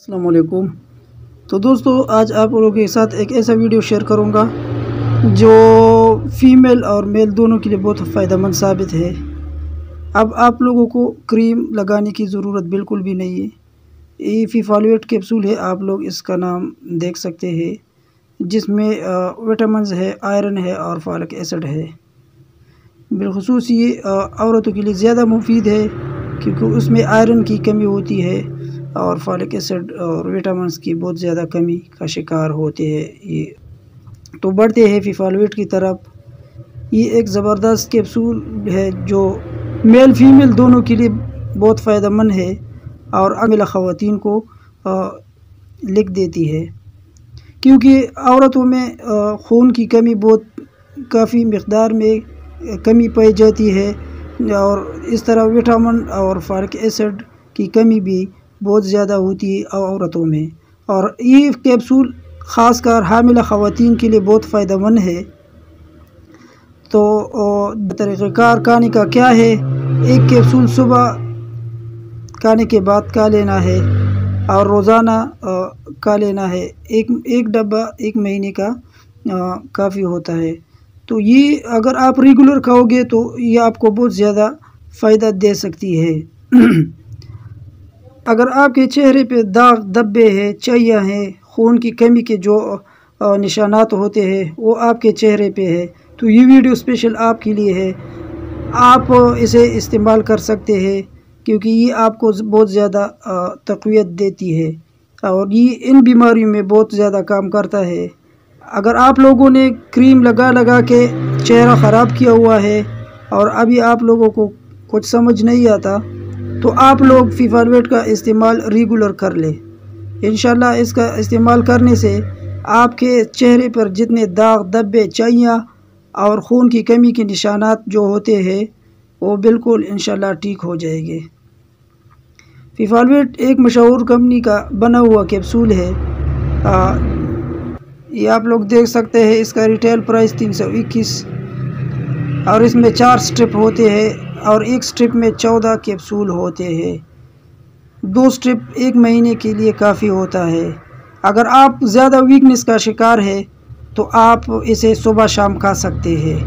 السلام علیکم۔ تو دوستو آج آپ لوگوں کے ساتھ ایک ایسا ویڈیو شیئر کروں گا جو فیمیل اور میل دونوں کے لیے بہت فائدہ مند ثابت ہے۔ اب آپ لوگوں کو کریم لگانے کی ضرورت بالکل بھی نہیں ہے۔ یہ فیفالویٹ کیپسول ہے، آپ لوگ اس کا نام دیکھ سکتے ہیں، جس میں وٹامنز ہے، آئرن ہے اور فولک ایسڈ ہے۔ بالخصوص یہ عورتوں کے لیے زیادہ مفید ہے کیونکہ اس میں آئرن کی کمی ہوتی ہے اور فولک ایسڈ اور وٹامنز کی بہت زیادہ کمی کا شکار ہوتے ہیں یہ، تو بڑھتے ہیں فیفالویٹ کی طرف۔ یہ ایک زبردست کیپسول ہے جو میل فیمیل دونوں کے لیے بہت فائدہ مند ہے اور حاملہ خواتین کو لکھ دیتی ہے، کیونکہ عورتوں میں خون کی کمی کافی مقدار میں کمی پائی جاتی ہے اور اس طرح وٹامن اور فولک ایسڈ کی کمی بھی بہت زیادہ ہوتی ہے عورتوں میں، اور یہ کیپسول خاص کر حاملہ خواتین کے لیے بہت فائدہ مند ہے۔ تو طریقہ کار کھانے کا کیا ہے؟ ایک کیپسول صبح کھانے کے بعد کھا لینا ہے اور روزانہ کھا لینا ہے۔ ایک ڈبہ 1 مہینے کا کافی ہوتا ہے۔ تو یہ اگر آپ ریگولر کھاؤ گے تو یہ آپ کو بہت زیادہ فائدہ دے سکتی ہے۔ اگر آپ کے چہرے پہ داغ دبے ہیں، چاہیاں ہیں، خون کی کمی کے جو نشانات ہوتے ہیں وہ آپ کے چہرے پہ ہے، تو یہ ویڈیو اسپیشل آپ کے لیے ہے۔ آپ اسے استعمال کر سکتے ہیں کیونکہ یہ آپ کو بہت زیادہ تقویت دیتی ہے اور یہ ان بیماریوں میں بہت زیادہ کام کرتا ہے۔ اگر آپ لوگوں نے کریم لگا کے چہرہ خراب کیا ہوا ہے اور ابھی آپ لوگوں کو کچھ سمجھ نہیں آتا تو آپ لوگ فیفالویٹ کا استعمال ریگولر کر لیں۔ انشاءاللہ اس کا استعمال کرنے سے آپ کے چہرے پر جتنے داغ دبے، چاہیاں اور خون کی کمی کے نشانات جو ہوتے ہیں وہ بالکل انشاءاللہ ٹھیک ہو جائے گے۔ فیفالویٹ ایک مشہور کمپنی کا بنا ہوا کیپسول ہے۔ یہ آپ لوگ دیکھ سکتے ہیں، اس کا ریٹیل پرائس 321 اور اس میں 4 سٹرپ ہوتے ہیں اور ایک سٹرپ میں 14 کیپسول ہوتے ہیں۔ 2 سٹرپ 1 مہینے کے لیے کافی ہوتا ہے۔ اگر آپ زیادہ ویکنس کا شکار ہے تو آپ اسے صبح شام کھا سکتے ہیں۔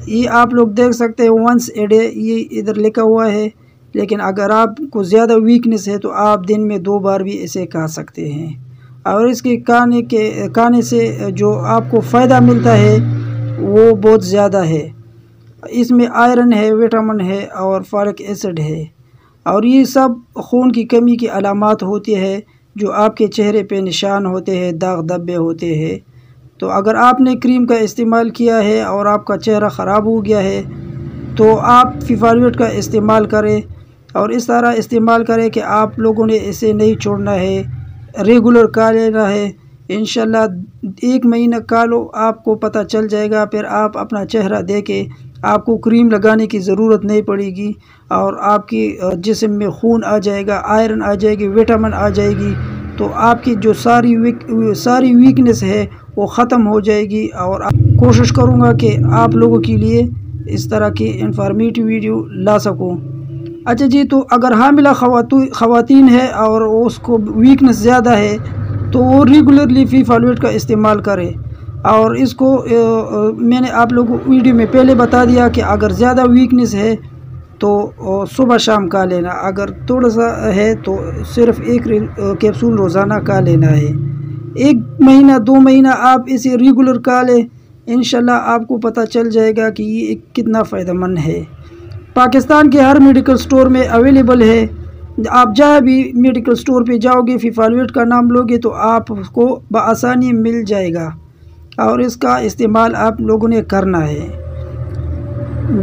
یہ آپ لوگ دیکھ سکتے ہیں ونس اے ڈے یہ ادھر لکھا ہوا ہے، لیکن اگر آپ کو زیادہ ویکنس ہے تو آپ دن میں 2 بار بھی اسے کھا سکتے ہیں، اور اس کے کھانے سے جو آپ کو فائدہ ملتا ہے وہ بہت زیادہ ہے۔ اس میں آئرن ہے، وٹامن ہے اور فولک ایسڈ ہے، اور یہ سب خون کی کمی کی علامات ہوتی ہے جو آپ کے چہرے پہ نشان ہوتے ہیں، داغ دبے ہوتے ہیں۔ تو اگر آپ نے کریم کا استعمال کیا ہے اور آپ کا چہرہ خراب ہو گیا ہے تو آپ فیفالویٹ کا استعمال کریں، اور اس طرح استعمال کریں کہ آپ لوگوں نے اسے نہیں چھوڑنا ہے، ریگولر کھا لینا ہے۔ انشاءاللہ 1 مہینہ کھا لو، آپ کو پتہ چل جائے گا، پھر آپ اپنا چہرہ دیکھیں، آپ کو کریم لگانے کی ضرورت نہیں پڑے گی اور آپ کی جسم میں خون آ جائے گا، آئرن آ جائے گی، وٹامن آ جائے گی، تو آپ کی جو ساری ویکنس ہے وہ ختم ہو جائے گی۔ اور کوشش کروں گا کہ آپ لوگوں کے لیے اس طرح کی انفارمیٹیو ویڈیو لا سکوں۔ اچھا جی، تو اگر حاملہ خواتین ہے اور اس کو ویکنس زیادہ ہے تو وہ ریگولرلی فیفالویٹ کا استعمال کرے، اور اس کو میں نے آپ لوگوں کو ویڈیو میں پہلے بتا دیا کہ اگر زیادہ ویکنس ہے تو صبح شام کھا لینا، اگر تھوڑا سا ہے تو صرف 1 کیپسول روزانہ کھا لینا ہے۔ 1 مہینہ 2 مہینہ آپ اسے ریگولر کھا لیں، انشاءاللہ آپ کو پتہ چل جائے گا کہ یہ کتنا فائدہ مند ہے۔ پاکستان کے ہر میڈیکل سٹور میں اویلیبل ہے، آپ جہاں بھی میڈیکل سٹور پہ جاؤ گے، فیفالویٹ کا نام لو گے تو آپ کو بآسانی مل جائے گا، اور اس کا استعمال آپ لوگوں نے کرنا ہے۔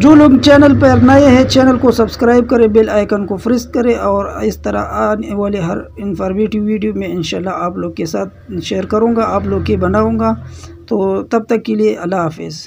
جو لوگ چینل پر نئے ہیں چینل کو سبسکرائب کریں، بیل آئیکن کو پریس کریں، اور اس طرح آنے والے ہر انفارمیٹیو ویڈیو میں انشاءاللہ آپ لوگ کے ساتھ شیئر کروں گا، آپ لوگ کے بناؤں گا۔ تو تب تک کے لیے اللہ حافظ۔